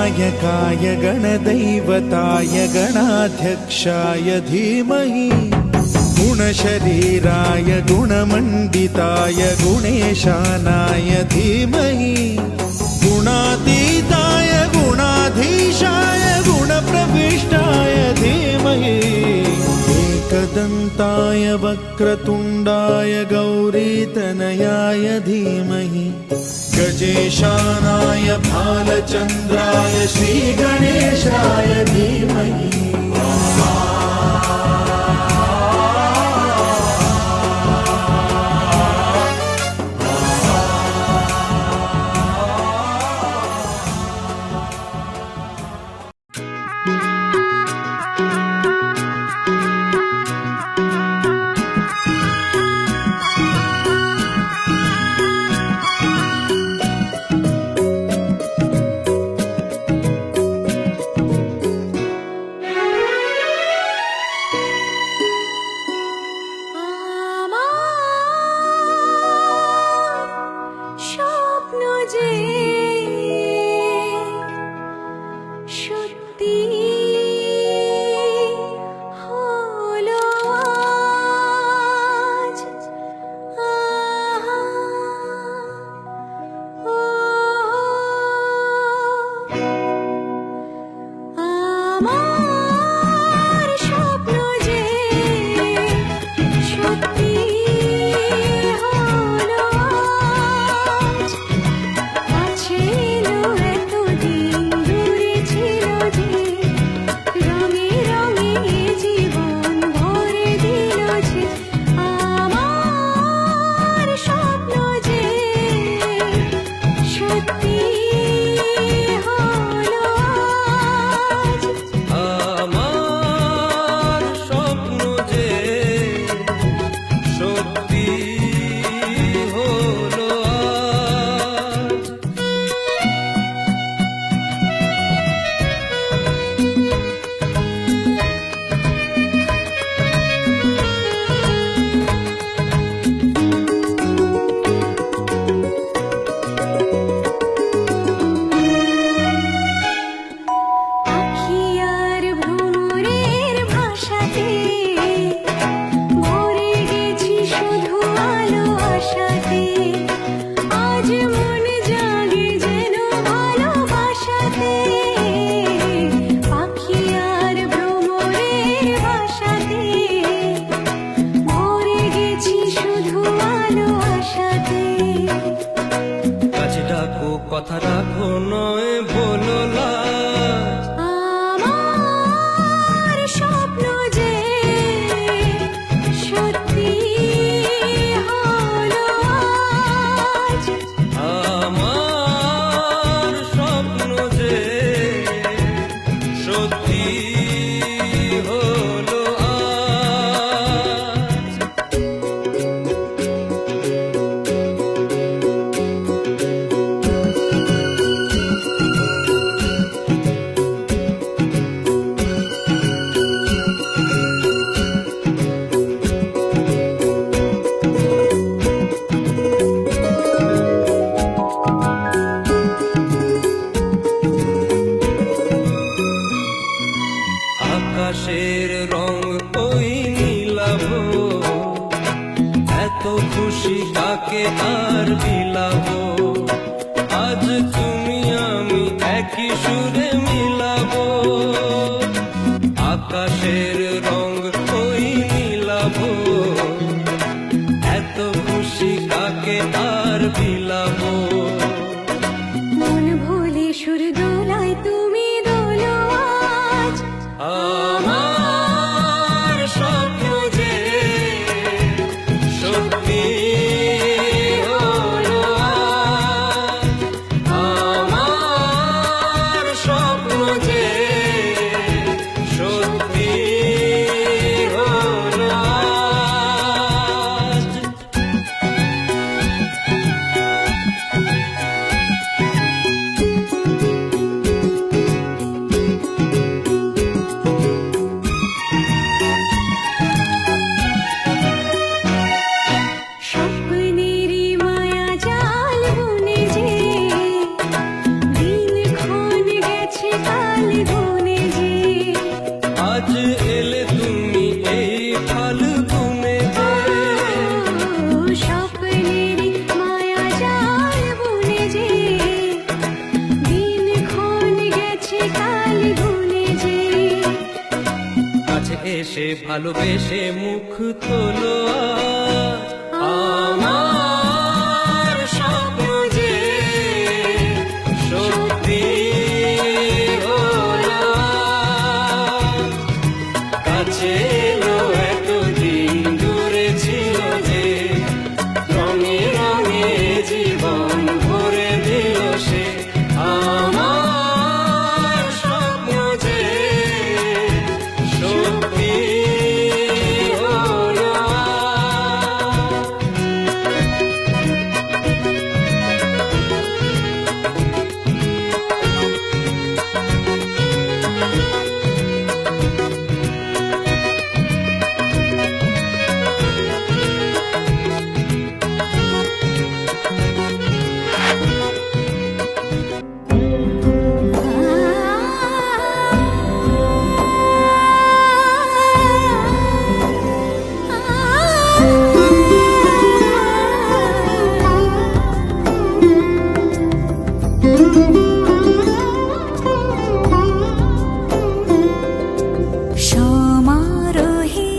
गणनायकाय गणदैवताय गणाध्यक्षाय धीमहि गुणशरीराय गुणमण्डिताय गुणेशानाय धीमहि गुणातीताय गुणाधीशाय गुणप्रविष्टाय धीमहि एकदन्ताय वक्रतुण्डाय गौरीतनयाय धीमहि गजेशानाय भालचन्द्राय श्रीगणेशाय धीमहि কথা রাখো নয় বলো লাজ আমার স্বপ্ন যে সত্যি হলো আজ আমার স্বপ্ন যে সত্যি হলো আজ আকাশের রং ওই নীলাভ এত খুশি কাকে আর বিলাবো আজ তুমি আমি একই সুরে মিলাবো আকাশের রং ওই নীলাভ এত খুশি কাকে আর বিলাবো মন ভুলে সুর দোলায় তুমি দোলো আজ আমার স্বপ্ন যে সত্যি হলো আজ আমার স্বপ্ন যে সত্যি হলো আজ এসে ভালোবেসে মুখ তোলো আজ। আমার স্বপ্ন যে সত্যি হলো আজ। কাছে এলো এতদিন দূরে ছিল যে, রঙে রঙে জীবন ভরে দিল সে। আমার স্বপ্ন যে সত্যি হলো আজ। সমারোহে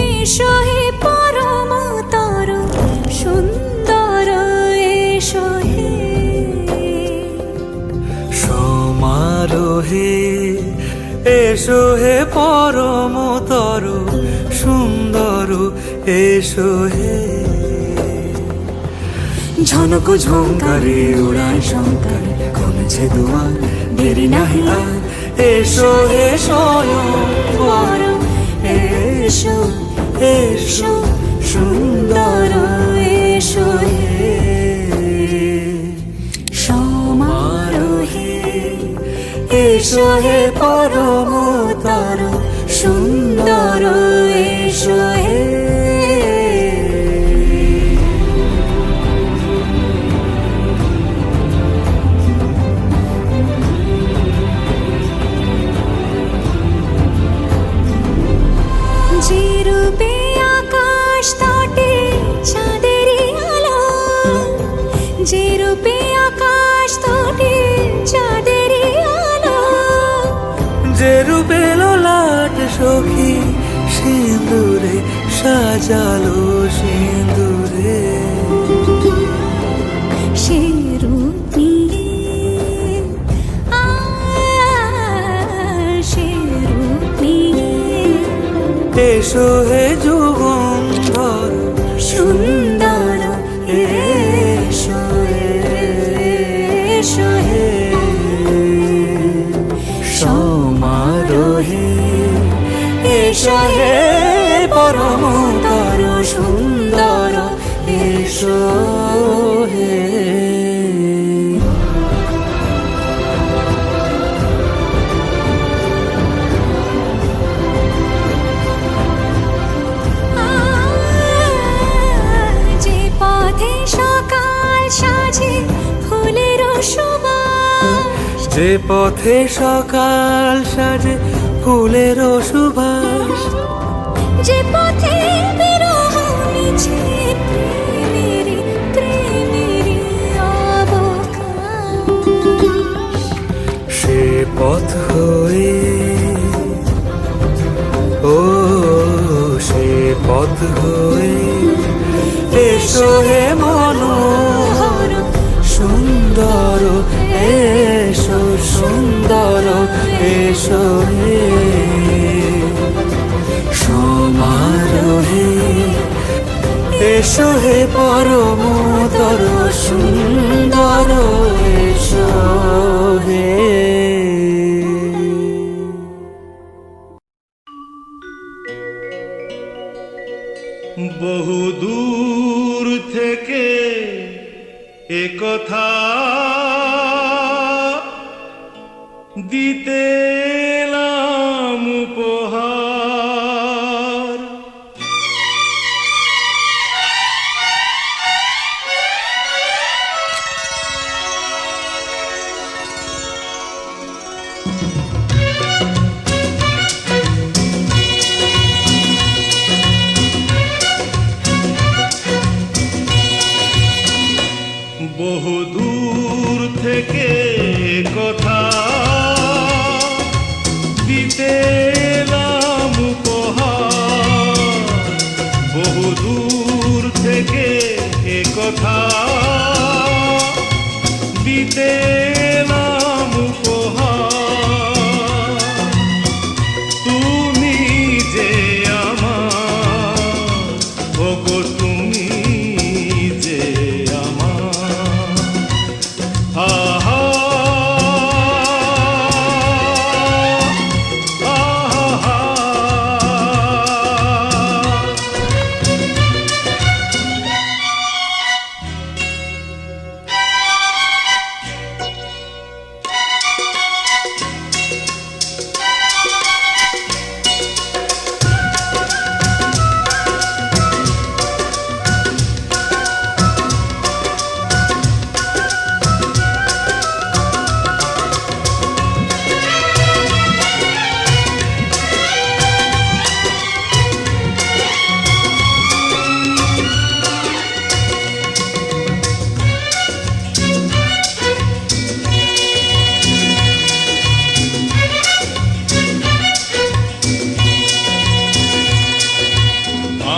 এসো হে পরমতর সুন্দর এসো হে। সমারোহে এসো হে পরমতর সুন্দর এসো হে। ঝনক ঝঙ্কারে উড়ায় শঙ্কর কমেছে দুয়ার দেরি নাহি আর। এসো হে স্বয়ংবর এসো এসো সুন্দর এসো হে। সমারোহে এসো হে পরমতর সুন্দর এসো হে। যে রূপে আকাশ তটে চাঁদেরই আলো, যে রূপে আকাশ তটে চাঁদেরই আলো। যে রূপে লোলাট সখী সিঁদুরে সাজালো সিঁদুরে। সে রূপ নিয়ে সে রূপ নিয়ে এসো হে যুগন্ধর সুন্দর এসো এসো হে। সমারোহে এসো হে পরমতর সুন্দর এসো হে। যে পথে সকাল সাজে ফুলের সুবাস, যে পথে সকাল সাজে ফুলের সুবাস। যে পথে বিরহ মিছে প্রেমেরই প্রেমেরই অবকাশ। সে পথ হয়ে ও সে পথ হয়ে এসো হে মনোহর সুন্দর এসো সুন্দর এসো হে। সমারোহে এসো হে পরমতর সুন্দর এসো হে। বহু দূর থেকে একথা দিতে এলাম উপহার। বহু দূর থেকে কথা দিতে এলাম এলাম উপহার, তুমি যে আমার, ওগো তুমি যে আমার। আহা আহা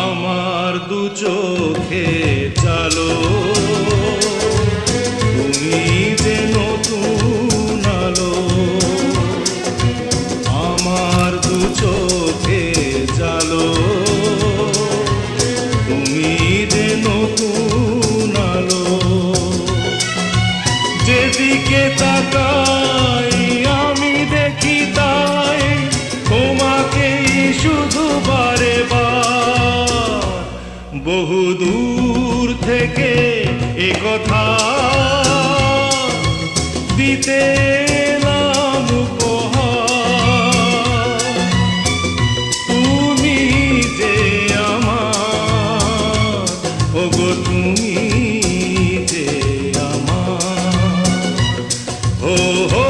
আমার দু চোখে চালো, তুমি যে নতুন আলো। আমার দু চোখে চালো, তুমি যে নতুন আলো। যেদিকে তাকাই আমি দেখি তাই তোমাকেই শুধু বারে বার। বহু দূর থেকে এ কথা দিতে এলাম উপহার, তুমি যে আমার, ওগো তুমি যে আমার। ও হো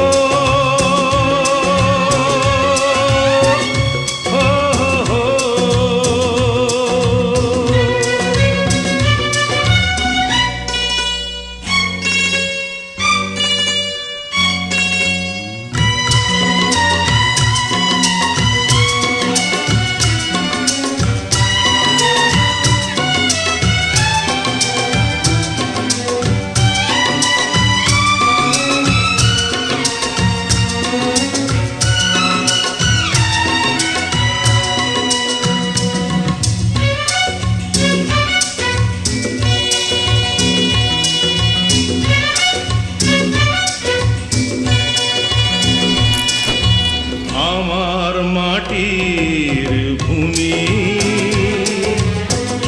আমার মাটির ভূমি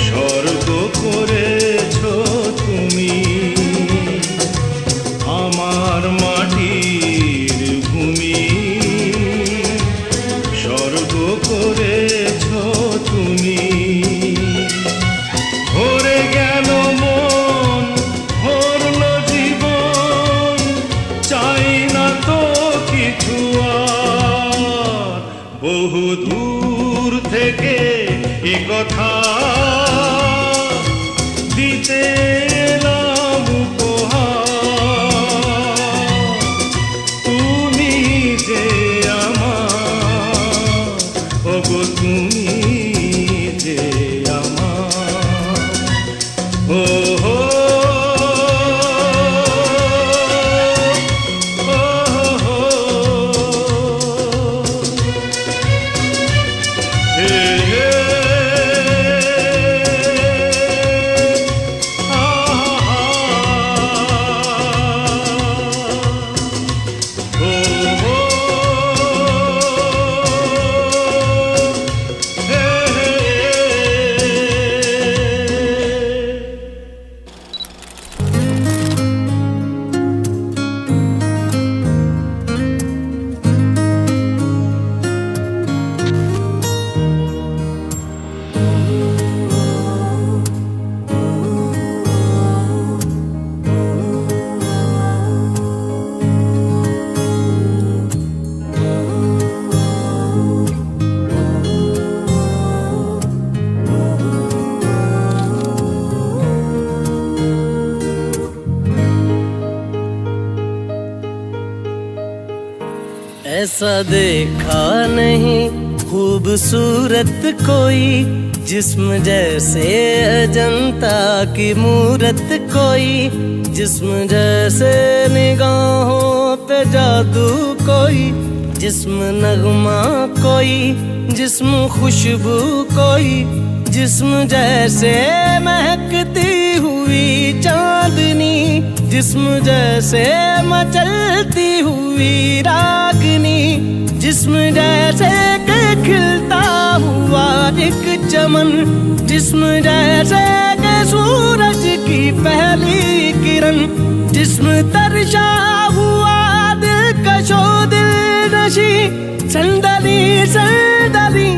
স্বর্গ করেছ তুমি। আমার মাটির ভূমি স্বর্গ করেছ তুমি। ভরে গেল মন, ভরল জীবন, চাই না তো কিছু আর। বহু দূর থেকে এ কথা দিতে এলাম উপহার, তুমি যে আমার, ওগো তুমি যে আমার। ও হো ऐसा देखा नहीं खूबसूरत कोई, जिस्म जैसे अजंता की मूरत कोई, जिस्म जैसे निगाहों पे जादू कोई, जिस्म नगमा कोई, जिस्म खुशबू कोई, जिस्म जैसे महकती हुई चांदनी, जिस्म जैसे मचलती हुई रागनी, जिस्म जैसे कि खिलता हुआ एक चमन, जिस्म जैसे कि सूरज की पहली किरण, जिस्म तरशा हुआ दिलकशो दिल नशी, संदली संदली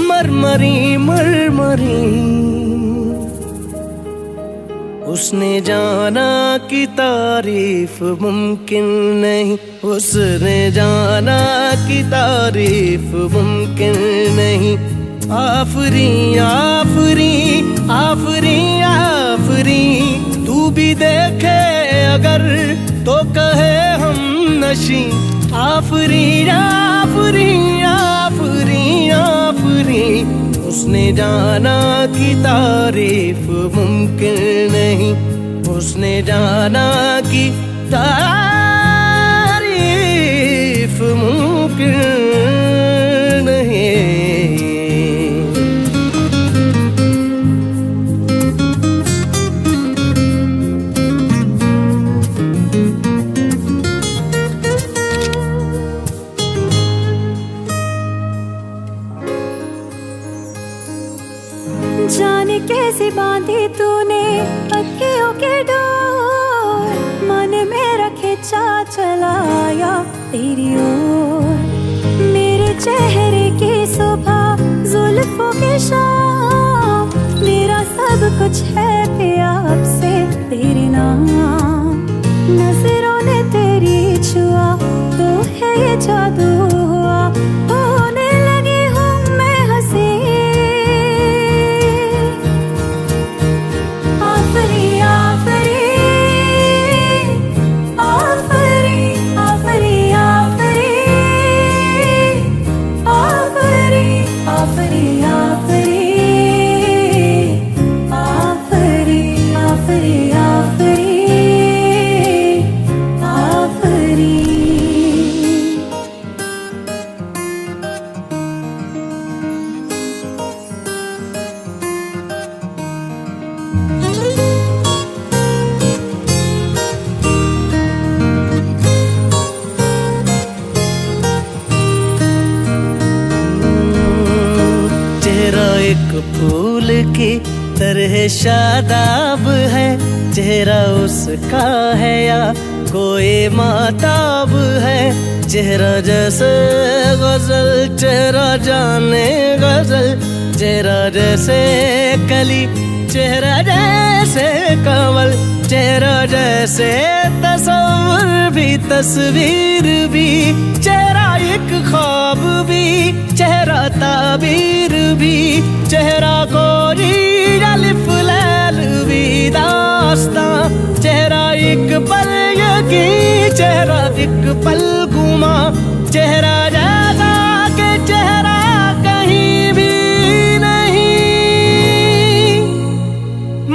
मरमरी मरमरी। उसने जाना कि तारीफ मुमकिन नहीं, उसने जाना कि तारीफ मुमकिन नहीं। आफरी आफरी आफरी आफरी, तू भी देखे अगर तो कहे हम नशी। आफरी आफरी आफरी आफरी, उसने जाना कि तारीफ मुमकिन नहीं, उसने जाना कि तारीफ मुमकिन नहीं। जाने कैसे बांधी तूने अक्कियों के डोर, मन मेरा खिंचा चलाया तेरी ओर। मेरे चेहरे की सुबह जुल्फों की शाम, मेरा सब कुछ है प्यार से तेरे नाम। नजरों ने तेरी छुआ तो है ये जादू हुआ, होने लगी हूँ मैं हंसी। एक फूल की तरह शादाब है, चेहरा उसका है या कोई माताब है। चेहरा जैसे गजल, चेहरा जाने गजल, चेहरा जैसे कली, चेहरा जैसे कमल, चेहरा जैसे तस्वीर भी तस्वीर भी, चेहरा एक ख्वाब भी, चेहरा ताबीर भी, चेहरा कोई अलिफ लैल भी दास्तां। चेहरा एक पल यकीन, चेहरा एक पल गुमा, चेहरा जैसा के चेहरा कहीं भी नहीं।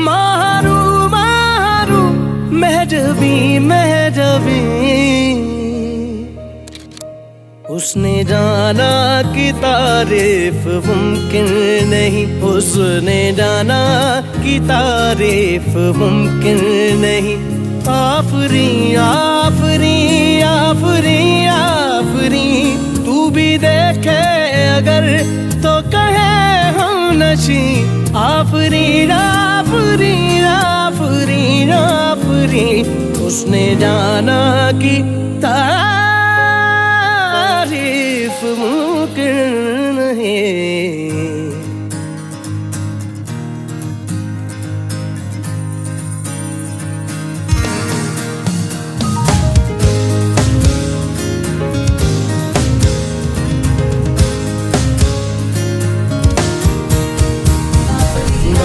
मारू मारू महजबी महजबी, उसने जाना कि तारीफ मुमकिन नहीं, उसने जाना कि तारीफ मुमकिन नहीं। आफरी आफरी आफरी आफरी, तू भी देखे अगर तो कहे हम नशी। आफरी आफरी आफरी आफरी, उसने जाना कि तारीफ मुमकिन नहीं।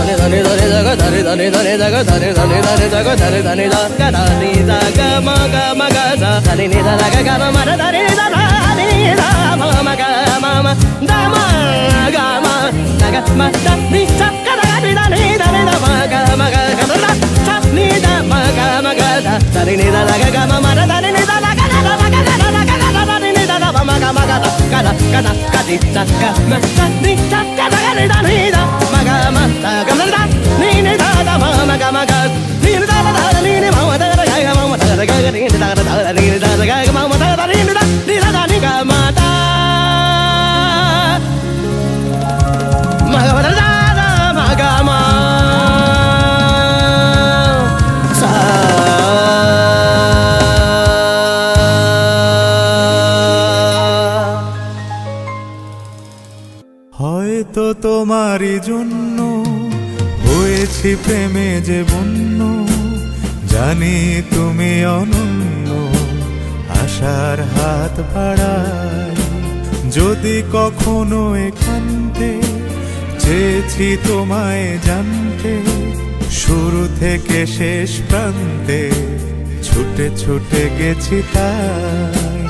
धने धने जग धने धने धने जग धने धने धने जग धने धने जग धने जग मग मग धने नि धने ग म म धने नि धने ध म म ग म म ध म ग म ग म ध नि ध ग नि धने धने ध म ग म ग ग ध नि ध म ग म ग da da ni da da ga ma ma da ni da da ga da da ga da da ga da da ni da da ma ga da ga da ga da ga di da ga ma da ni da ga da ga ni da ni da ma ga da da ni da da ma ga ni da da ni ma da da ga ma da da ga ni da da ni da da ga ma da da ni da ni ga ma da ma ga da da ma ga ma sa হয়তো তোমারই জন্য হয়েছি প্রেমে যে বন্য, জানি তুমি অনন্য, আশার হাত বাড়াই। যদি কখনো একান্তে চেয়েছি তোমায় জানতে, শুরু থেকে শেষ প্রান্তে ছুটে ছুটে গেছি তাই।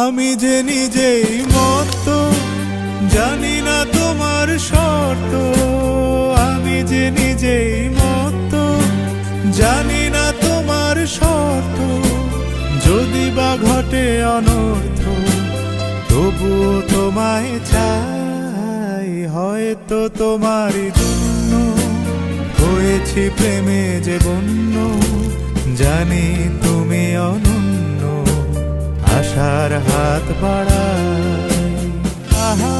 আমি যে নিজেই মত, জানি না তোমার শর্ত। আমি যে নিজেই মত, জানি না তোমার শর্ত। যদি বা ঘটে অনর্থ, তবুও তোমায় চাই। হয়তো তোমারই জন্য হয়েছি প্রেমে যে বন্য, জানি তুমি অনন্য, আশার হাত বাড়াই। আহা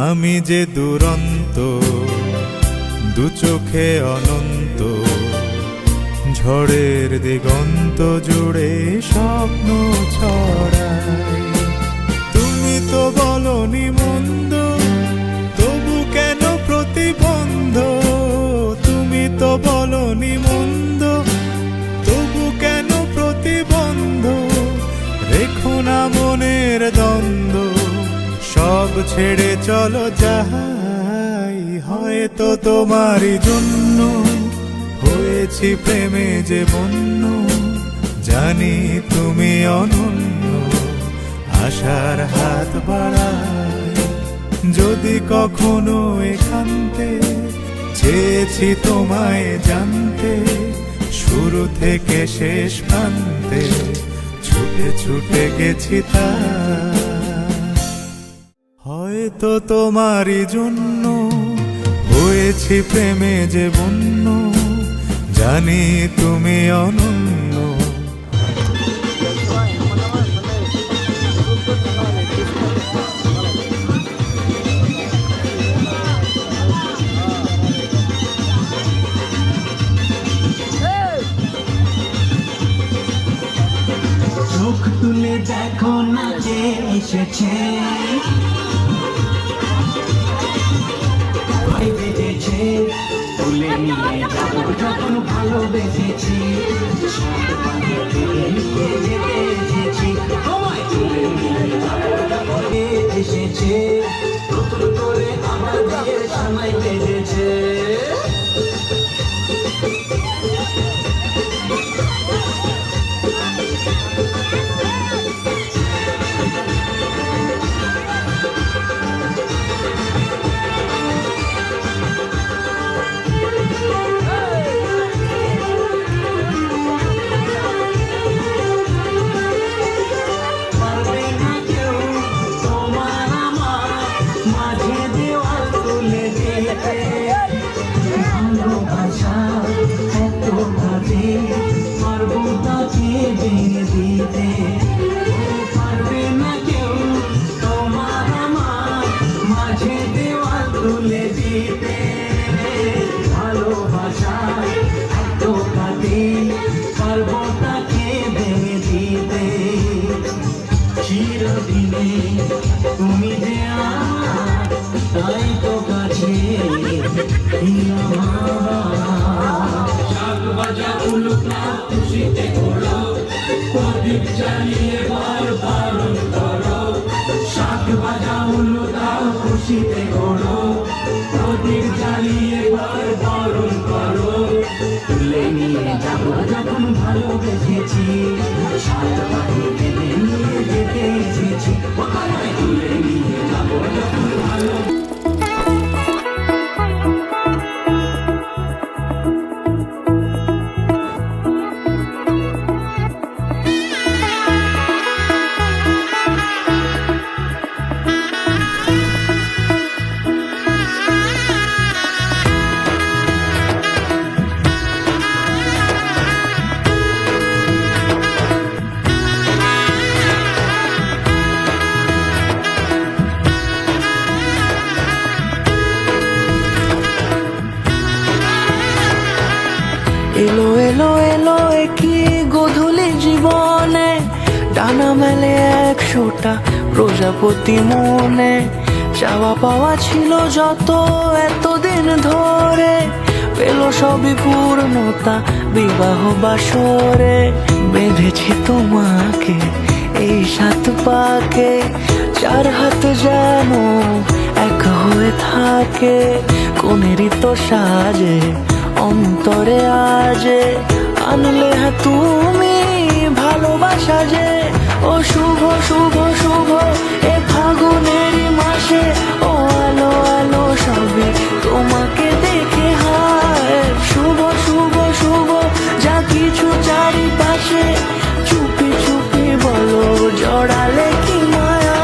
আমি যে দুরন্ত, দু চোখে অনন্ত, ঝড়ের দিগন্ত জুড়ে স্বপ্ন ছড়াই। তুমি তো বলনি মন্দ, তবু কেন প্রতিবন্ধ? তুমি তো বলনি মন্দ, তবু কেন প্রতিবন্ধ? রেখো না মনের দ্বন্দ্ব, সব ছেড়ে চলো যাই। হয়তো তোমারই জন্য হয়েছি প্রেমে যে বন্য, জানি তুমি অনন্য, আশার হাত বাড়াই। যদি কখনো একান্তে চেয়েছি তোমায় জানতে, শুরু থেকে শেষ প্রান্তে ছুটে ছুটে গেছি তাই। হয়তো তোমারই জন্য হয়েছি প্রেমে যে বন্য, জানি তুমি অনন্য। চোখ তুলে দেখো না যে এসেছে, বেঁধেছে, তুলে নিয়ে যাবো যখন ভালোবেসেছি। সাত পাকে যেতে এসেছি, তোমায় তুলে নিয়ে যাবো যখন এসেছে। নতুন করে আমার বিয়ের সময় বেঁধেছে। পারবে না কেউ তোমার আমার দিনে তুমি যে আমার তাই তো কাছে শাক ভাজা উলুকা খুশিতে করো প্রদীপ জ্বালিয়ে বার বারণ করো শাক ভাজা উলুকা খুশিতে করো প্রদীপ জ্বালিয়ে বার বারণ করো তুলে নিয়ে যাবো যখন ভালোবেসেছি সাত পাখি টেনে নিয়ে যেতে এসেছি তুলে নিয়ে যাবো যখন ভালো এলো এলো এলো কি গোধূলি জীবনে ডানা মেলে 100টা প্রজাপতি মনে চাওয়া পাওয়া ছিল যত এতদিন ধরে পেল সবই পূর্ণতা বিবাহ বাসরে বেঁধেছি তোমাকে এই 7 পাকে 4 হাত যেন এক হয়ে থাকে কোনেরই তো সাজে অন্তরে আজে আনলে তুমি ভালোবাসা যে ও শুভ শুভ শুভ এ ফাগুনেরই মাসে ও আলো আলো সবে তোমাকে দেখে হায় শুভ শুভ শুভ যা কিছু চারিপাশে চুপি চুপি বলো জড়ালে কি মায়া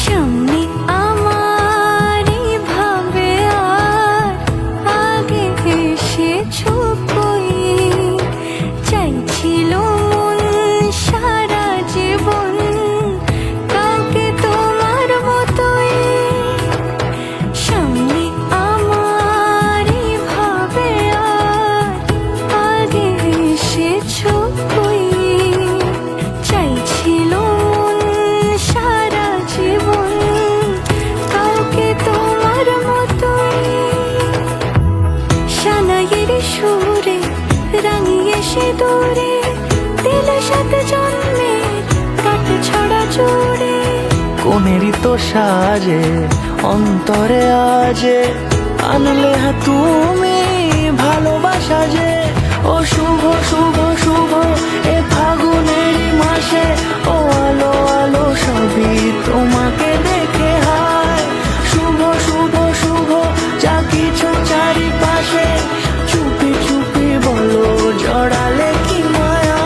সামনে আমারই ভাবে আর আগে এসেছো কই চাইছিল মন সারা জীবন কাউকে তোমার মতোই সামনে আমারই ভাবে আর আগে এসেছো কই চাইছিল মন সারা জীবন কাউকে তোমার মতোই সানাইয়ের সুরে রাঙিয়ে সে দূরে দিল 7 জন্মের কাট ছড়া জোরে কোনেরই তো সাজে অন্তরে আজে আনলে তুমি ভালোবাসা যে ও শুভ শুভ শুভ এ ফাগুনেরই মাসে ও আলো আলো সবই তোমাকে দেখে হায় শুভ শুভ শুভ যা কিছু চারিপাশে চুপি চুপি বলো জড়ালে কি মায়া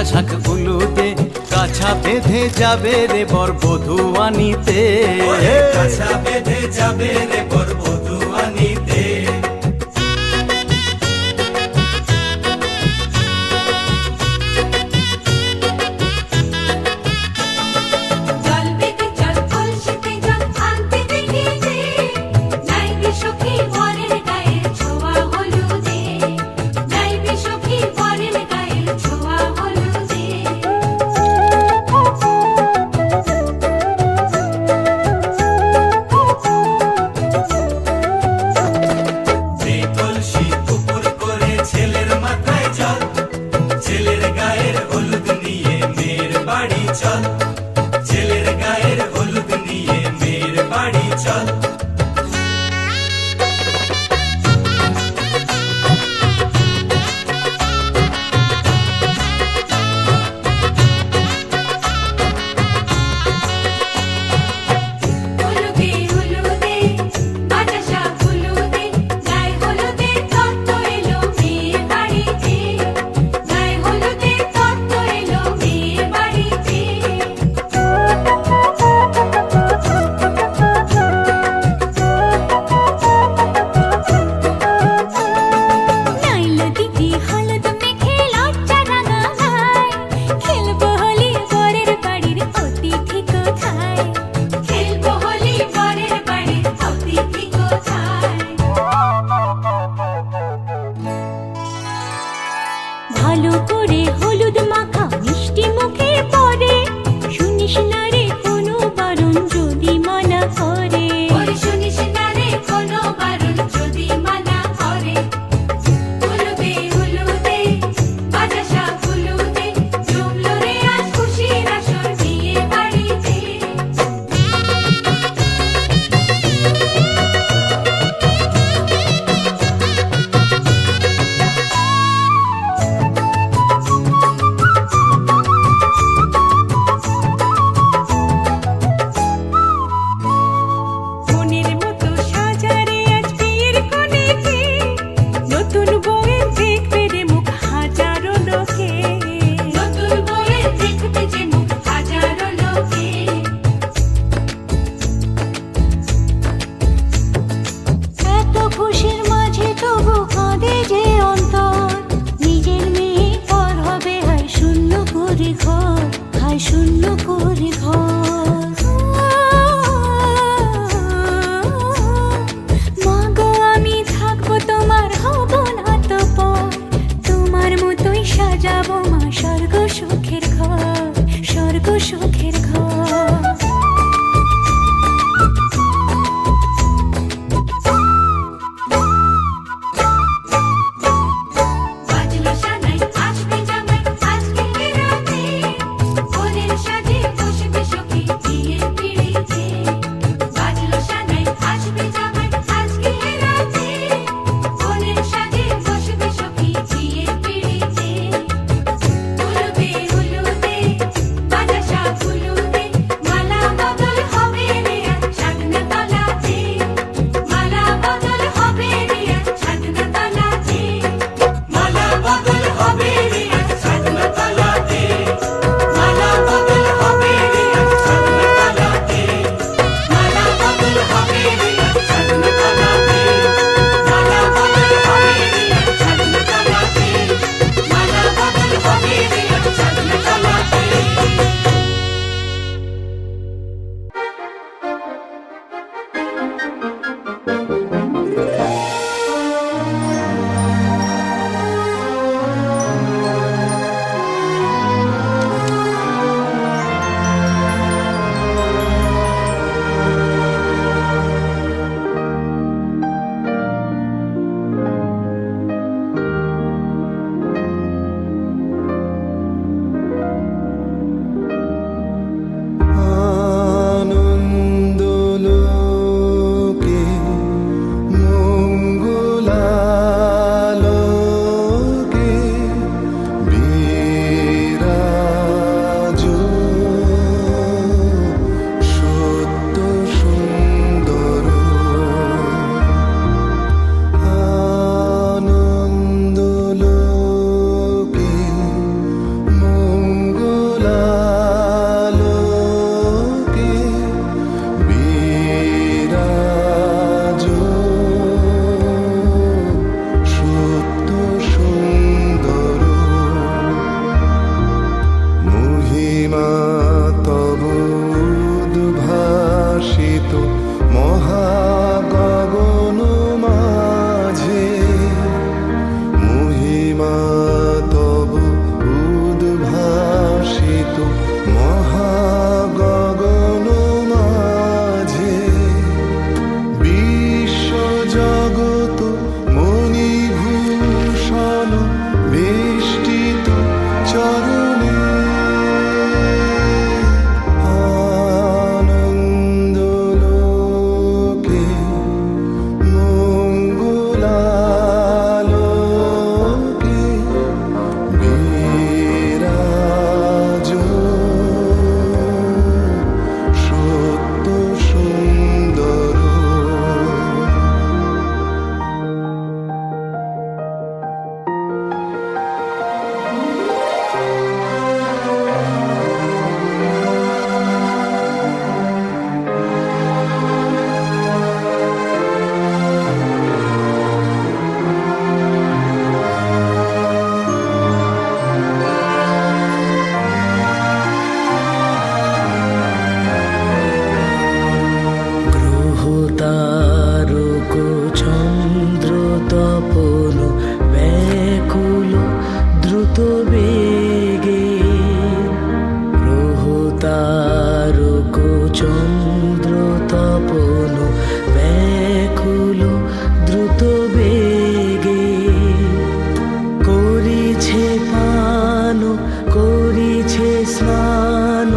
শাক উলুতে কাছা বেঁধে যাবে রে বর বধূ আনিতে কাছা বেঁধে যাবে রে বর বধূ আনিতে জল বেঁধে জল কলসিতে জল আনতে দেখি যে যাইবি সখী বরের গায়ের ছোঁয়া হলুদে যাইবি সখী বরের গায়ের ছোঁয়া হলুদে সেই কলসি উপর করে ছেলের মাথায় জল ছেলের গায়ের হলুদ নিয়ে মেয়ের বাড়ি চল ছেলের গায়ের হলুদ নিয়ে মেয়ের বাড়ি চল হলুদে হলুদে বাতাসা হলুদে গায়ে হলুদে তত্ত্ব এলো মেয়ের বাড়িতে গায়ে হলুদে তত্ত্ব এলো মেয়ের বাড়িতে নাইলো দিদি হলুদ মেখে লজ্জা রাঙা গায় খেলবো হোলি বরের বাড়ির অতিথি কোথায় খেলবো হোলি বরের বাড়ির অতিথি কোথায় ভালো করে হলুদ মাখা মিষ্টি মুখে পড়ে শুনিস না রে কোনো বারণ যদি মানা করে শুনিস না রে কোনো বারণ যদি মানা করে হলুদে হলুদে বাতাসা হলুদে জমলো রে আজ খুশির আসর বিয়ে বাড়িতে মনের মতো সাজারে আজ বিয়ের কোণেতে নতুন বউয়ের দেখবে রে মুখ হাজারো লোকে নতুন বউয়ের দেখবে যে মুখ হাজারো লোকে এত খুশির মাঝে তবু কাঁদে যে অন্তর নিজের মেয়ে পর হবে হায় শূন্য করে ঘর হায় শূন্য করে ঘর মাগো আমি থাকবো তোমার হব না তো পর তোমার মতোই সাজাবো মা স্বর্গ সুখের ঘর স্বর্গ সুখের ঘর বাজলো সানাই আসবে জামাই আজকে রাতে বরের সাজে বসবে সখী বিয়ের পিড়িতে বাজলো সানাই আসবে জামাই আজকে রাতে বরের সাজে বসবে সখী বিয়ের পিড়িতে হলুদে হলুদে বাতাসা হলুদে মালা বদল হবে রে আজ সাধনা তলাতে মালা বদল হবে রে আজ সাধনা তলাতে মালা বদল হবে রে আজ সাধনা তলাতে মালা বদল হবে রে আজ সাধনা তলাতে মালা বদল হবে রে আজ সাধনা তলাতে মালা বদল হবে রে আজ সাধনা তলাতে মালা বদল হবে রে আজ সাধনা তলাতে আনন্দ লোকে ভাসিত মহাগগন মাঝে মহিমা তব উদ্ভাসিত মহাগগন মাঝে বিশ্বজগৎ মণিভূষণ বেষ্টিত চরণে আনন্দলোকে মঙ্গলালোকে বিরাজ সত্য সুন্দর। গ্রহ তারক চন্দ্র তপন ব্যাকুল দ্রুত বেগে গ্রহ তারক চন্দ্র তপন ব্যাকুল দ্রুত বেগে করিছে পান করিছে স্নান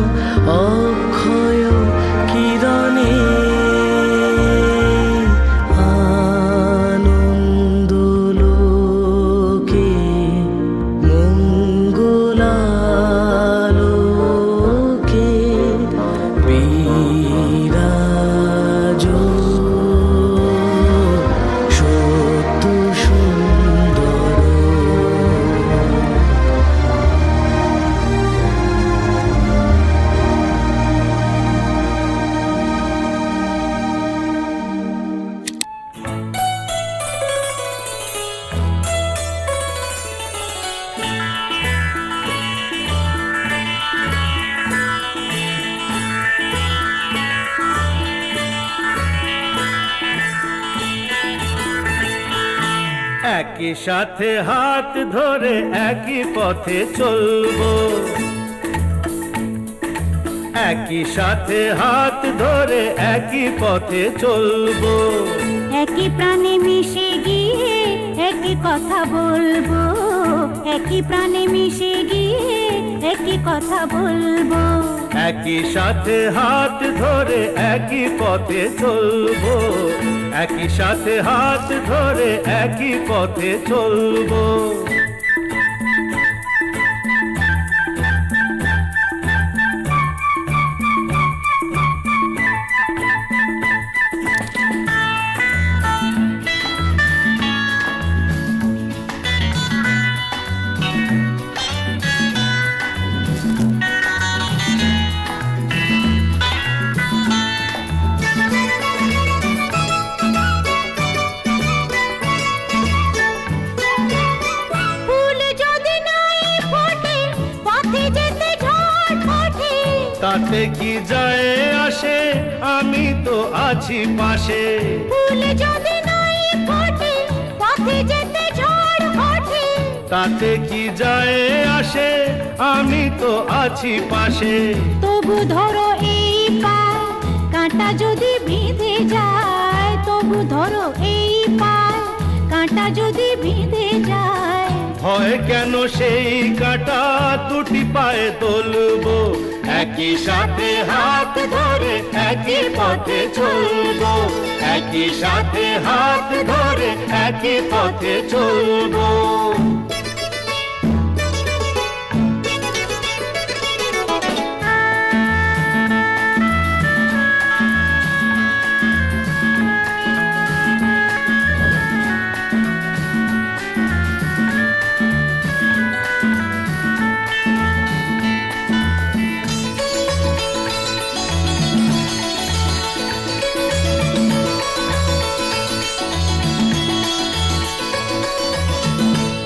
অক্ষয় কিরণে আনন্দলোকে মঙ্গলালোকে বিরাজ সত্য সুন্দর। একই সাথে হাত ধরে একই পথে চলবো, একই সাথে হাত ধরে একই পথে চলবো। একই প্রাণে মিশে গিয়ে একই কথা বলবো, একই প্রাণে মিশে গিয়ে একই কথা বলবো। একই সাথে হাত ধরে একই পথে চলবো, একই সাথে হাত ধরে একই পথে চলবো। ফুল যদি নাই ফোটে পথে যেতে ঝড় ওঠে, তাতে কি যায় আসে, আমি তো আছি পাশে। ফুল যদি নাই ফোটে পথে যেতে ঝড় ওঠে, তাতে কি যায় আসে, আমি তো আছি পাশে। তবু ধরো এই পায় কাঁটা যদি বিঁধে যায়, তবু ধরো এই পায় কাঁটা যদি বিঁধে যায়। ভয় কেন সেই কাঁটা দুটি পায়ে তুলবো, একই সাথে হাত ধরে একই পথে চলবো, একই সাথে হাত ধরে একই পথে চলবো।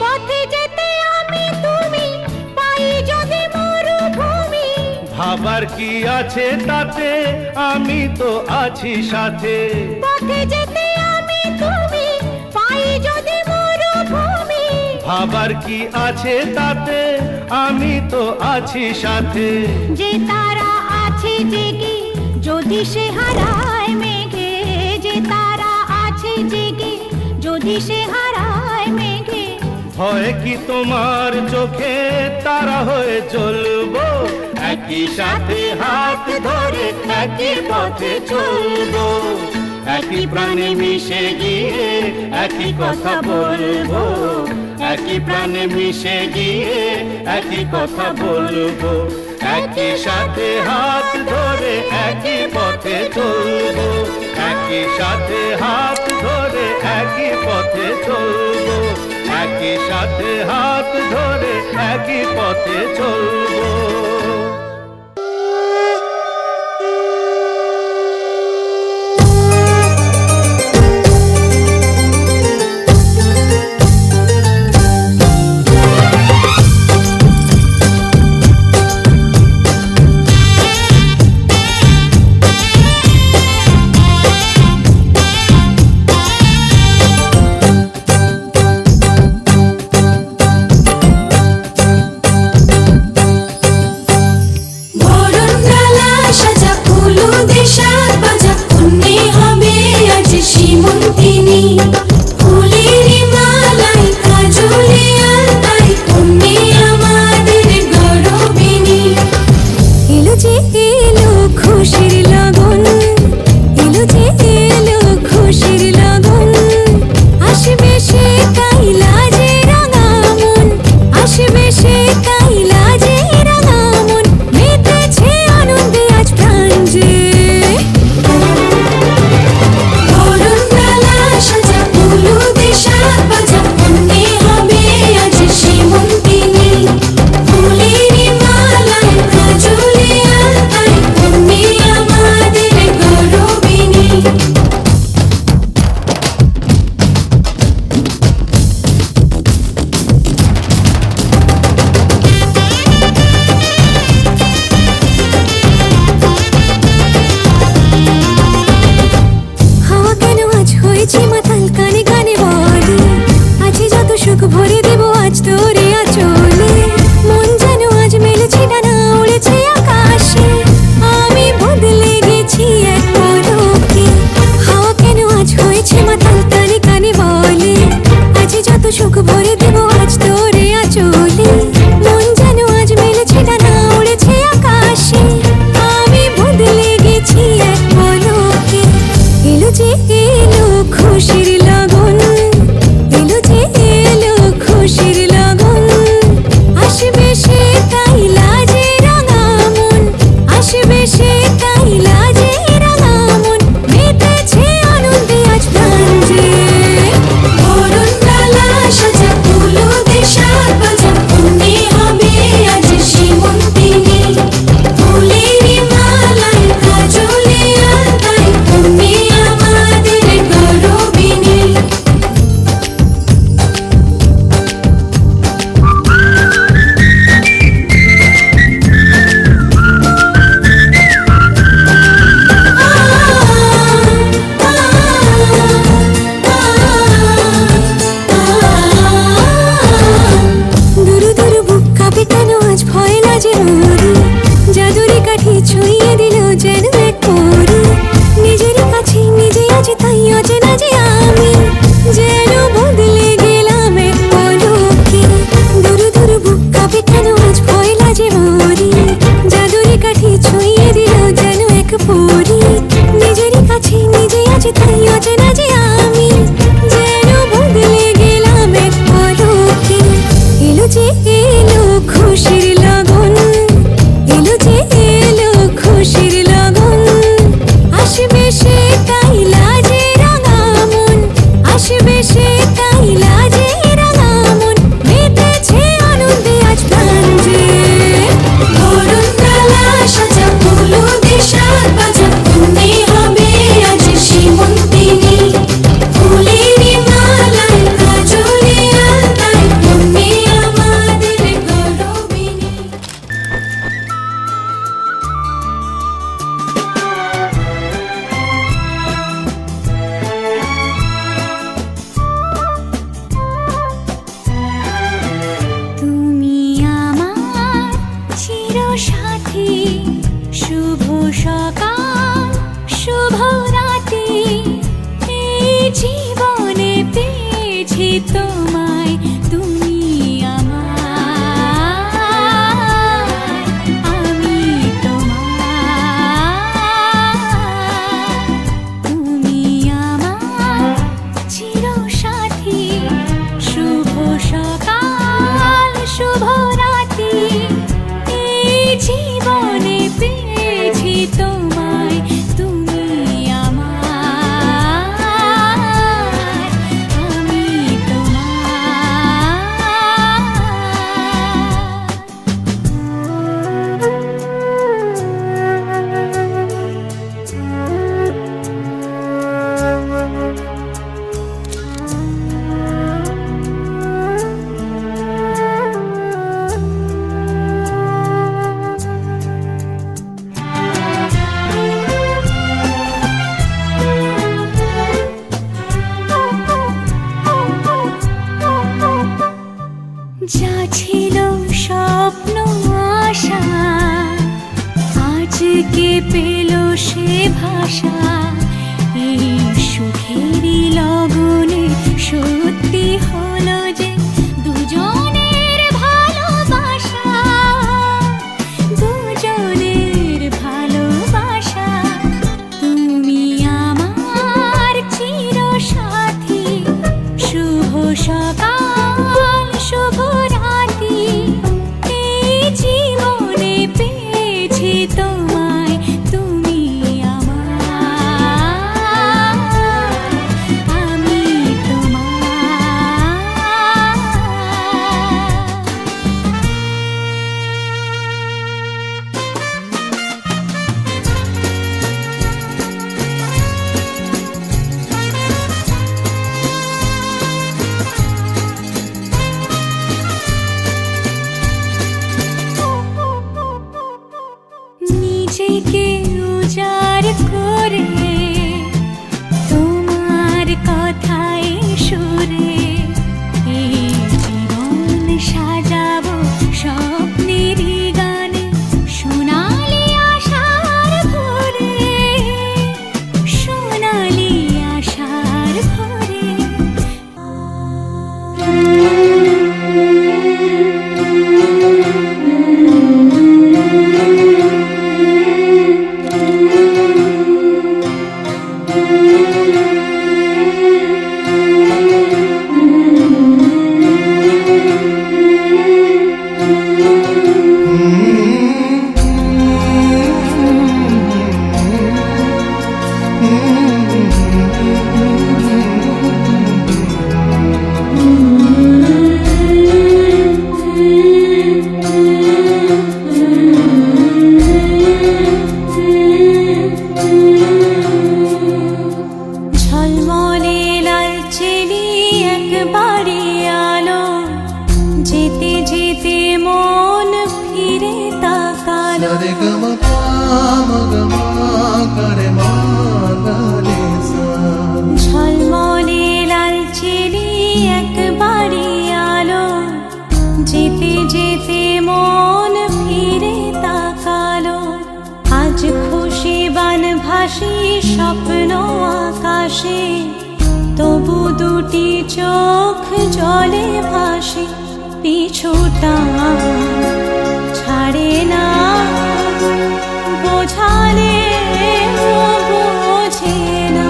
পথে ভাবার কি আছে তাতে, আমি তো আছি সাথে। পথে যেতে আমি তুমি, পাই যদি মরুভূমি। ভাবার কি আছে তাতে, আমি তো আছি সাথে। যে তারা আছে জেগে, যদি সে হারায় মেঘে। যে তারা আছে জেগে, যদি সে হারায় মেঘে। ভয় কি তোমার চোখে, তারা হয়ে চলবো একই সাথে হাত ধরে, একই পথে চলবো। একই প্রাণে মিশে গিয়ে একই কথা বলবো, একই প্রাণে মিশে গিয়ে একই কথা বলবো। একই সাথে হাত ধরে একই পথে চলবো, একই সাথে হাত ধরে একই পথে চলবো, একই সাথে হাত ধরে একই পথে চলবো। পেয়েছি তোমায়, তুমি আমার, আমি তোমার, তুমি আমার চিরসাথী। শুভ সকাল শুভ রাতি, এই জীবনে পেয়েছি তোমায়, তুমি আমার, আমি যা ছিল স্বপ্ন আশা, আজকে পেল সে ভাষা। এই সুখেরই লগনে সত্যি হলো যে দুজনের ভালোবাসা, দুজনের ভালোবাসা। তুমি আমার চিরসাথী, শুভ সকাল শুভ রাতি, এই জীবনে পেয়েছি তোমায়, তুমি আমার, আমি তোমার। নিজেকে উজাড় করে তোমার কথায় সুরে, এই জীবন সাজাবো স্বপ্নেরই গানে, সোনালি আশার ভোরে, সোনালি আশার ভোরে। ঝলমলে লালচেলি একবারে আলো, যেতে যেতে মন ফিরে তাকালো। ঝলমলে লালচেলি একবারে আলো, যেতে যেতে মন ফিরে তাকালো। আজ খুশি বানভাসি স্বপ্ন আকাশে, তবু দুটি চোখ জলে ভাসে। পিছুটা ছাড়ে না, বোঝালে বোঝে না,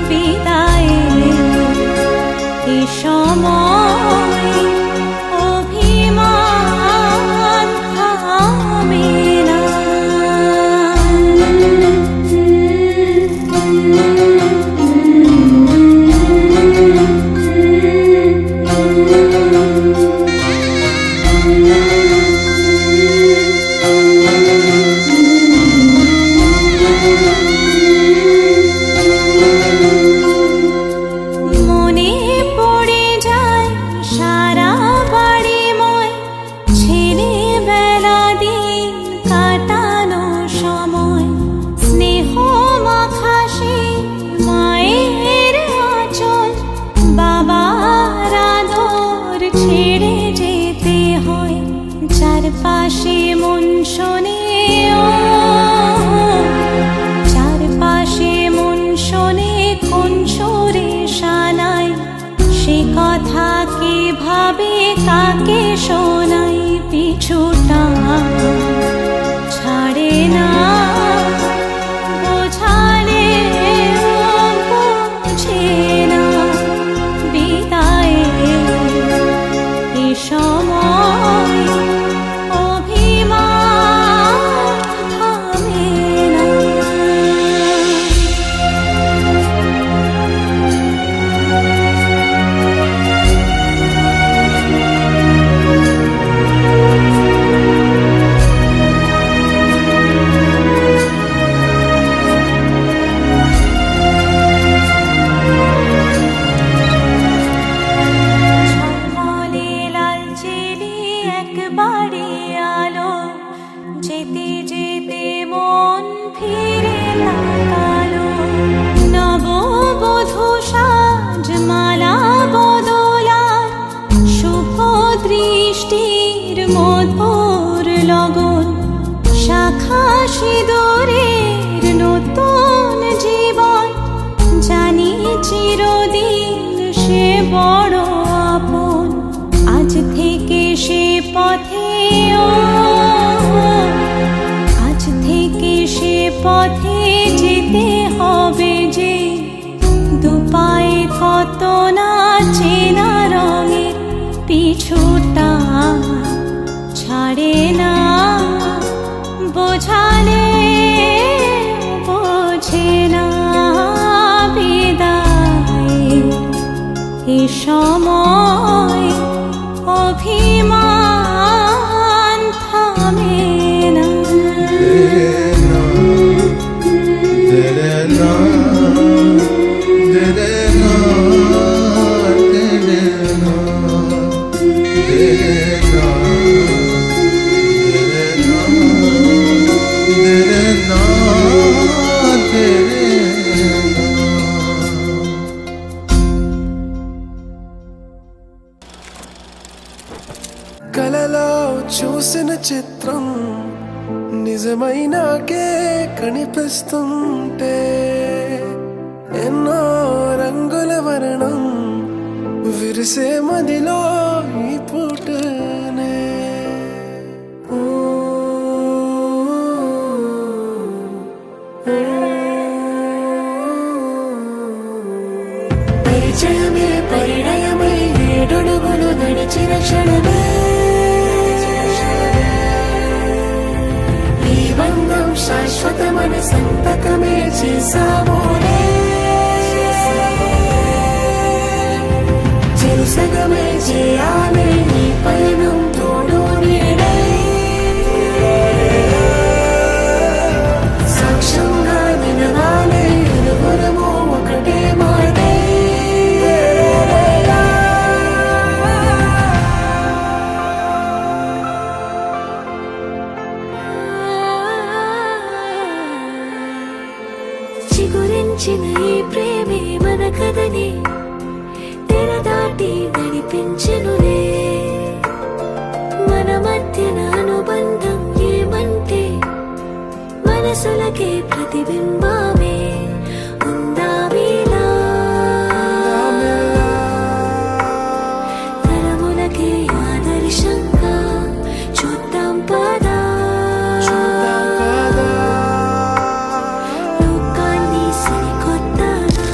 বিদায়ের এ সময় অভিমান থামে না। চারপাশে মন শোনে ও, চারপাশে মন শোনে কোন সুরে শানায় ভাবে কাকে শোনাই পিছুটা ছাড়ে না বোঝালে বুঝে না বিদায়ে এ সময় অভিমান থামে না। ঝলমলে লালচেলি একবারে আলো যেতে যেতে মন ফিরে তাকালো নববধূ সাজমালা বদলার শুভ দৃষ্টির মধুর লগন শাখা সিঁদুরের নতুন জীবন জানি চিরদিন সে বড় আপন আজ থেকে সে পথে আজ থেকে সে পথে যেতে হবে যে দুপায়ে কত না চেনা রঙের পিছুটা ছাড়ে না বোঝালে বোঝে না বিদায় এ সময় অভিমান থামে না। కలలో చూసిన చిత్రం నిజమైనాకే కనిపిస్తుంటే ఎన్నో రంగుల వర్ణం విరిసే మదిలో ఈ పూటనే పరిచయమే పరిణయమై ఏడడుగులు నడిచిన క్షణమే ఈ బంధం శాశ్వతమన సంతకమే చేసామోనే చిరుసగమే చేయాలి ఈ పయనం తోడు నీడై సాక్ష్యంగా నిలవాలి ఇరువురము ఒకటే మాటే చిగురించిన ఈ ప్రేమే మన కథని తెర దాటి నడిపించెనులే మన మధ్యన అనుబంధం ఏమంటే మనసులకే ప్రతిబింబమే ఉందామిలా తరములకే ఆదర్శంగా చూద్దాం పదా లోకాన్ని సరికొత్తగా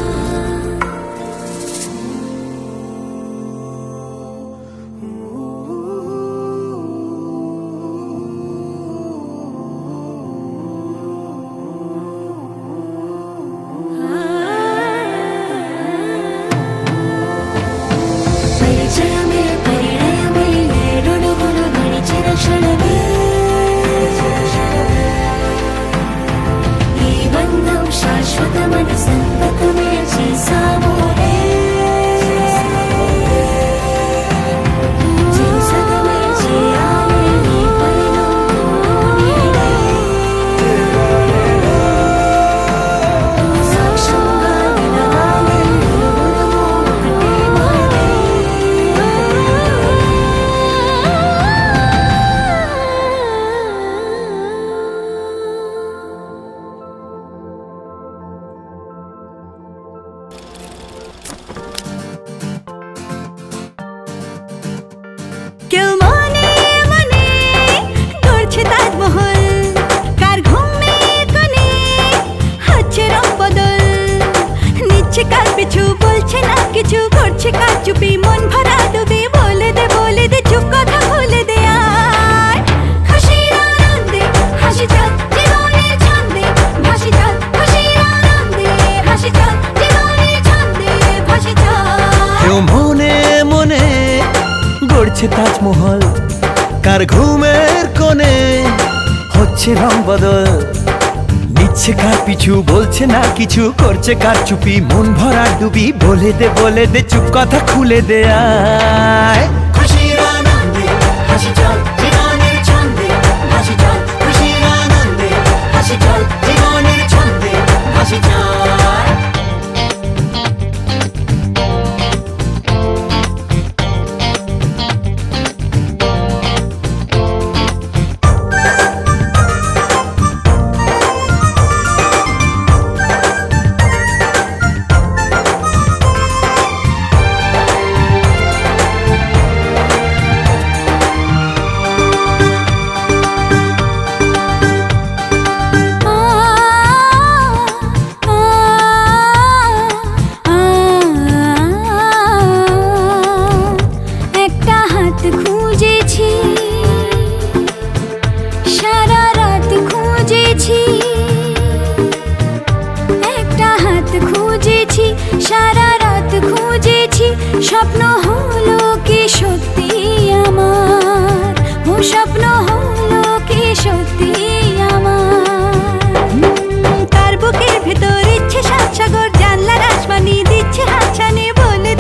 চুপি মন ভরা ডুবি বলে দে চুপ কথা খুলে দে আয় খুশির আনন্দে হাসি চল জীবনের ছন্দে ভাসি চল খুশির আনন্দে হাসি চল জীবনের ছন্দে ভাসি চল কেউ মনে মনে গড়ছে তাজমহল, কার ঘুমের কোণে হচ্ছে রং বদল, নিচ্ছে কার পিছু বলছে না কিছু, করছে কার চুপি মন ভরা ডুবি বলে দে চুপ কথা খুলে দে আয় খুশির আনন্দে হাসি চল জীবনের ছন্দে ভাসি চল খুশির আনন্দে হাসি চল জীবনের ছন্দে ভাসি চল সারা রাত খুঁজেছি স্বপ্ন হলো কি সত্যি আমার ও স্বপ্ন হলো কি সত্যি আমার তার বুকের ভেতর ইচ্ছে সাত সাগর জানলার আসমানি দিচ্ছে হাতছানি বলে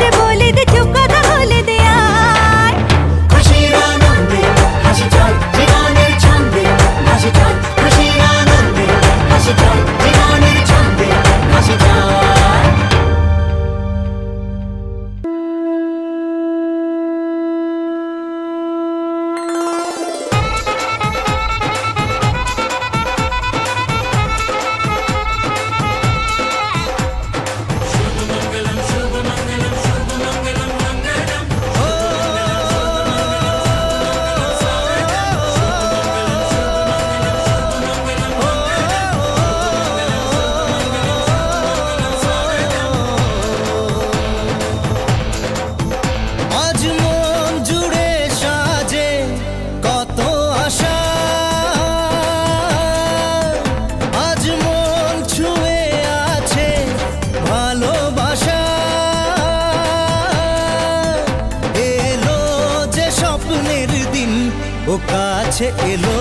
দে চুপ কথা বলে দে আয় খুশির আনন্দে হাসি চল জীবনের ছন্দে ভাসি চল খুশির আনন্দে হাসি চল জীবনের ছন্দে ভাসি চল কাছে এলো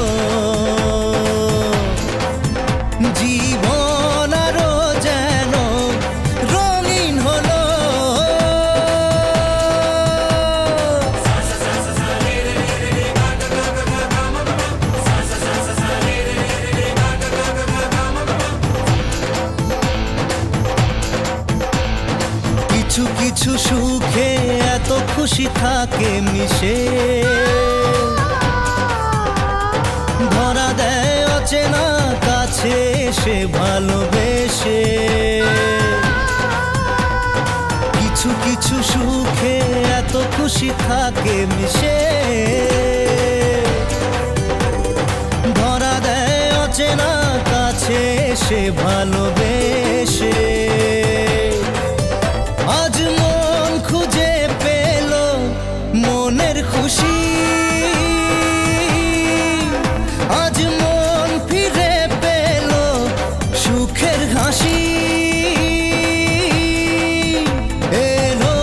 জীবন আরো যেন রঙিন হলো কিছু কিছু সুখে এত খুশি থাকে মিশে ধরা দেয় অচেনা কাছে সে ভালোবেসে কিছু কিছু সুখে এত খুশি থাকে মিশে ধরা দেয় অচেনা কাছে সে ভালোবেসে আজ মন খুঁজে পেল মনের খুশি আজ মন ফিরে পেল সুখের হাসি এলো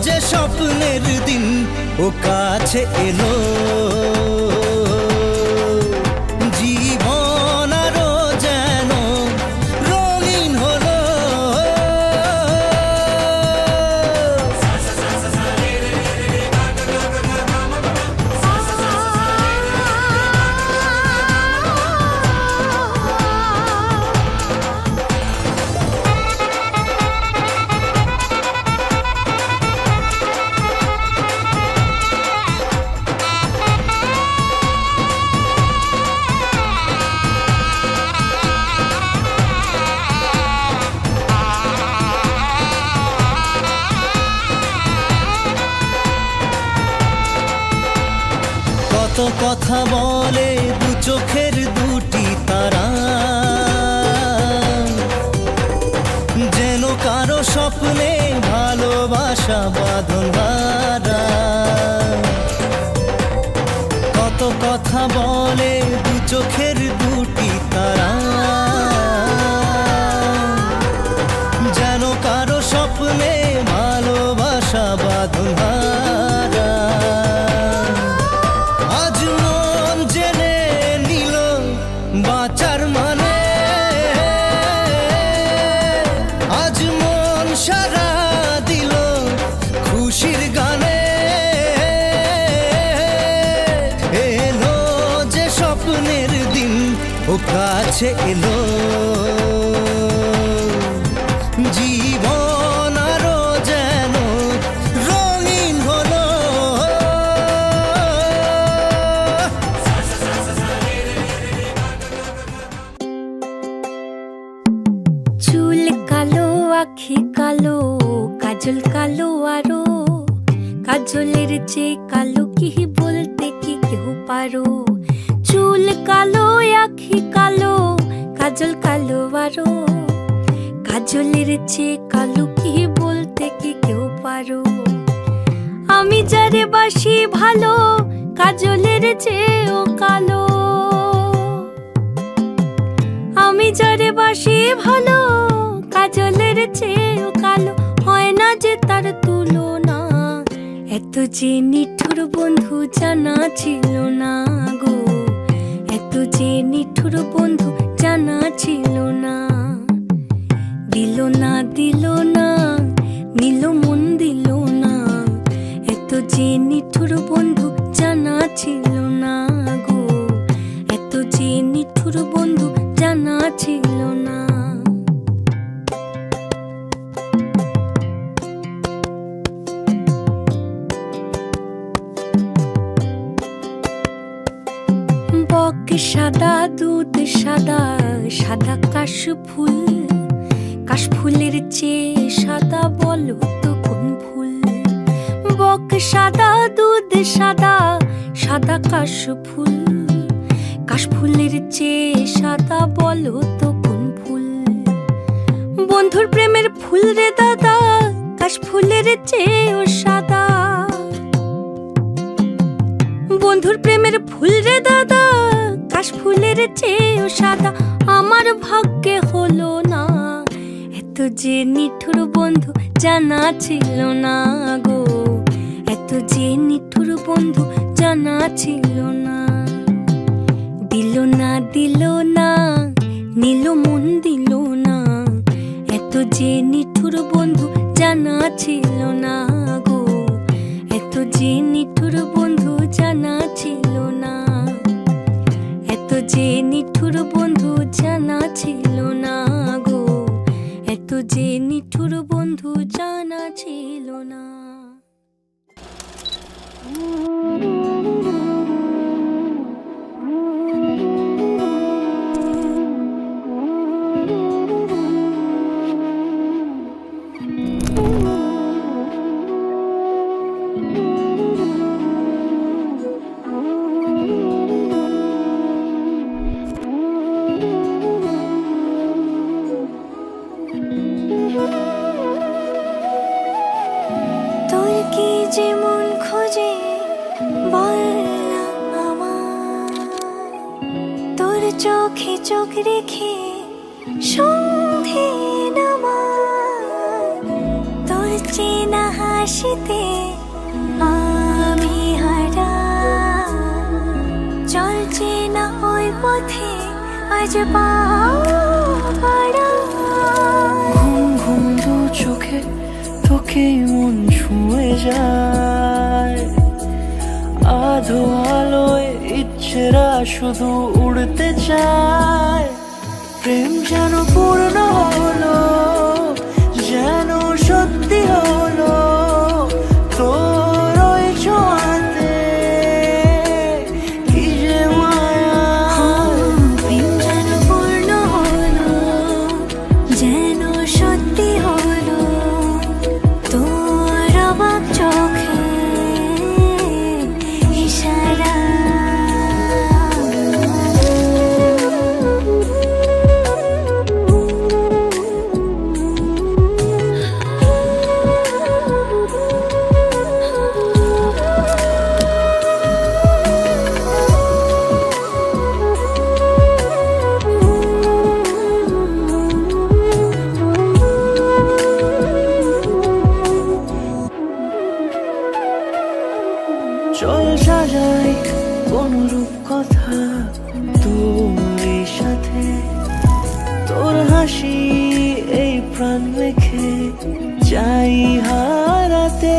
যে স্বপ্নের দিন ও কাছে এলো জীবন আরো যেন রঙিন হলো কত কথা বলে দু চোখের দুটি তারা যেন কারো স্বপ্নে ভালোবাসা বাঁধন হারা। কত কথা বলে দু চোখের দুটি তারা, যেন কারো স্বপ্নে ভালোবাসা বাঁধন হারা। আজ মন জেনে নিল বাঁচার মানে, আজ মন সারা দিল খুশির গানে। এলো যে স্বপ্নের দিন ও কাছে এলো, জীবন আরো যেন রঙিন হলো। চুল কালো আখি কালো কাজল কালো আরো, কাজলের চেয়ে কালো কি বলতে কি কেউ পারো। চুল কালো আখি কালো কাজল কালো আরো, কাজলের চেয়ে কালো কি বলতে কি কেউ পারো। আমি যারে বাসি ভালো কাজলের চেয়েও কালো, আমি যারে বাসি ভালো কাজলের চেয়েও কালো। হয় না যে তার তুলনা, এত যে নিঠুর বন্ধু জানা ছিল না গো, এত যে নিঠুর বন্ধু জানা ছিল না। দিল না দিল না নিল মন দিল না, এত যে নিঠুর বন্ধু জানা ছিল না গো, এত যে নিঠুর বন্ধু জানা ছিল না। বক সাদা দুধ সাদা সাদা কাশ ফুল, কাশ ফুলের চেয়ে সাদা বলো তো কোন ফুল। বক সাদা দুধ সাদা সাদা কাশ ফুল, কাশ ফুলের চেয়ে সাদা বলো তো কোন ফুল। বন্ধুর প্রেমের ফুল রে দাদা কাশ ফুলের চেয়েও সাদা, বন্ধুর প্রেমের ফুল রে দাদা কাশ ফুলের চেয়েও সাদা। আমার ভাগ্যে হলো না, এত যে নিঠুর বন্ধু জানা ছিল না গো, এত যে নিঠুর বন্ধু জানা ছিল না। দিল না দিল না নিল মন দিল না, এত যে নিঠুর বন্ধু জানা ছিল না গো, এত যে নিঠুর বন্ধু জানা ছিল না, এত যে নিঠুর বন্ধু জানা ছিল না গো, এত যে নিঠুর বন্ধু জানা ছিল না। তোর কি যেমন খোঁজে বল না আমায়, তোর চোখে চোখ রেখে সন্ধে নামায়। তোর চেনা হাসিতে আমি হারা, চল চেনা ওই পথে আজ পাড়া। ঘুম ঘুম দু চোখে তোকে মন ছুঁয়ে যায়, আধো আলোয় ইচ্ছেরা শুধু উড়তে চায়। প্রেম যেন পূর্ণ হলো, যেন সত্যি হলো তোর ওই ছোঁয়াতে, কি যে মায়া। প্রেম যেন পূর্ণ হলো, যেন সত্যি হলো তোর অবাক চোখে ইশারা। অনুরূপ কথা তোর এই সাথে, তোর হাসি এই প্রাণ মেখে চাই হারাতে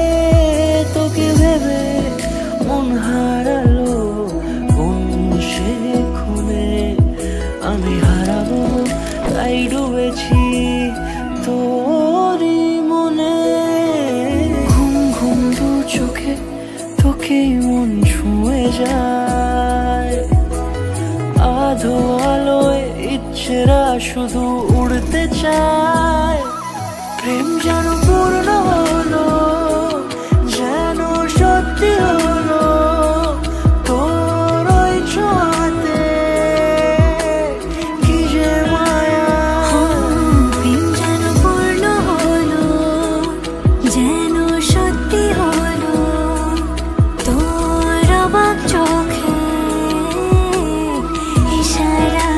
তোকে ভেবে মন হারালো কোন সে খুনে। আমি হারাবো তাই ডুবেছি তোরই মনে। ঘুম ঘুম দু চোখে তোকেই মন ছুঁয়ে যায়, আধো আলোয় ইচ্ছেরা শুধু উড়তে চায়। প্রেম যেন পূর্ণ হলো, যেন সত্যি হলো তোর ওই ছোঁয়াতে, কি যে মায়া। প্রেম যেন পূর্ণ হলো, যেন সত্যি হলো তোর অবাক চোখে ইশারা।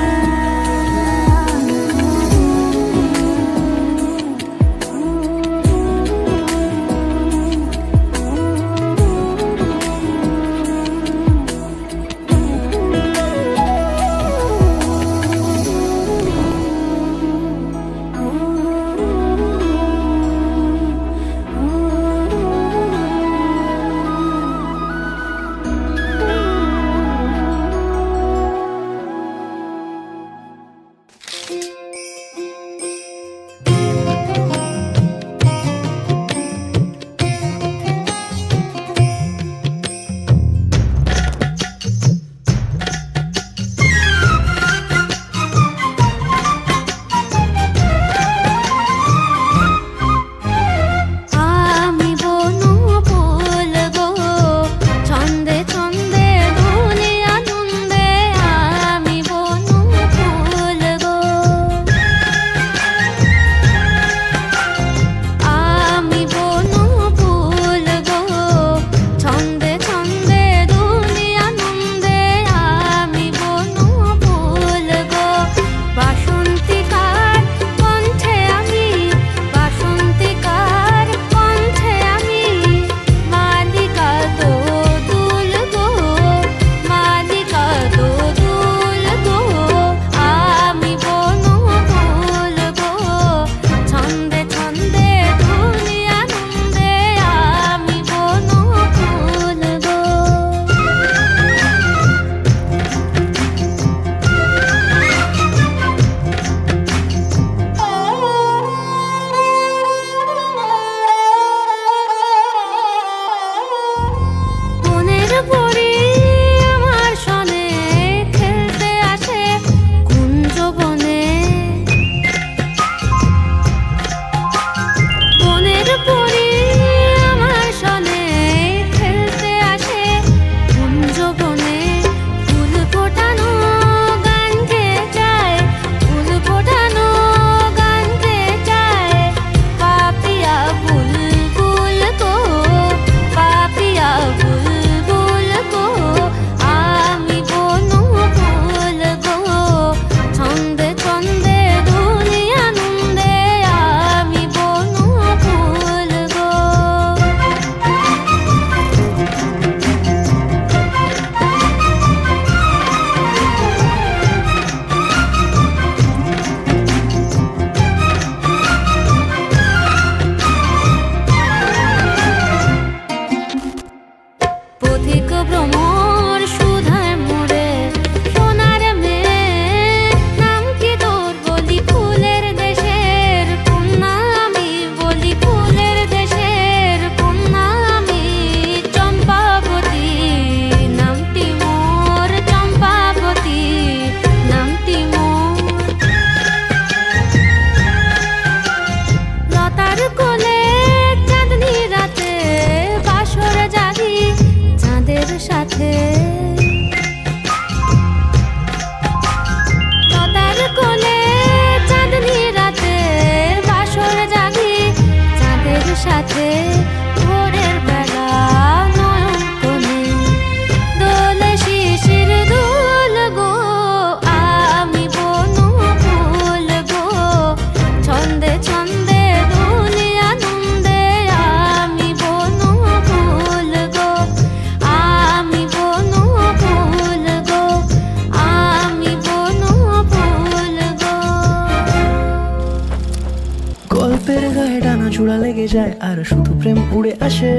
গায়ে ডানা জোড়া লেগে যায় আর শুধু প্রেম উড়ে আসে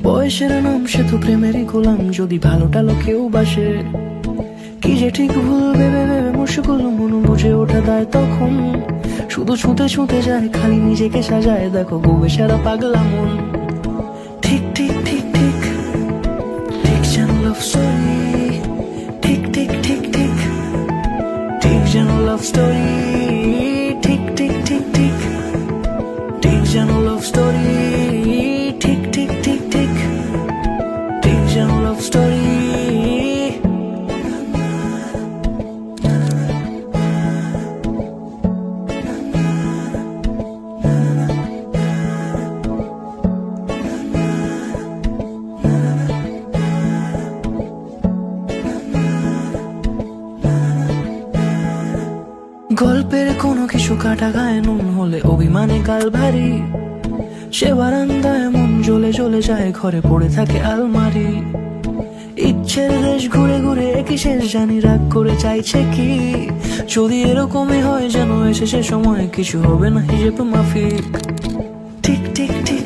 বয়সের নাম সে তো প্রেমেরই গোলাম যদি ভালোটা লোকেও বাসে কি যে ঠিক ভুল ভেবে ভেবে মুশকুল মন বুঝে ওঠা দেয় তখন শুধু ছুঁতে ছুঁতে যায় খালি নিজেকে সাজায় দেখো গোবে সারা পাগলা মন ঠিক ঠিক ঠিক ঠিক ঠিক যেন লাভ স্টোরি ঠিক ঠিক ঠিক ঠিক ঠিক যেন লাভ স্টোরি ঠিক ঠিক ঠিক ঠিক ঠিক যেন লাভ স্টোরি ঠিক ঠিক ঠিক ঠিক ঠিক যেন লাভ স্টোরি গল্পের কোনো কিছু কাটা গায়ে নুন হলে অভিমানে কাল ভারী সে বারান্দায় মন জ্বলে জ্বলে যায় ঘরে পড়ে থাকে আলমারি ইচ্ছের দেশ ঘুরে ঘুরে একই শেষ জানি রাগ করে চাইছে কি যদি এরকমই হয় যেন এসে সে সময় কিছু হবে না হিসেবে মাফিক ঠিক ঠিক ঠিক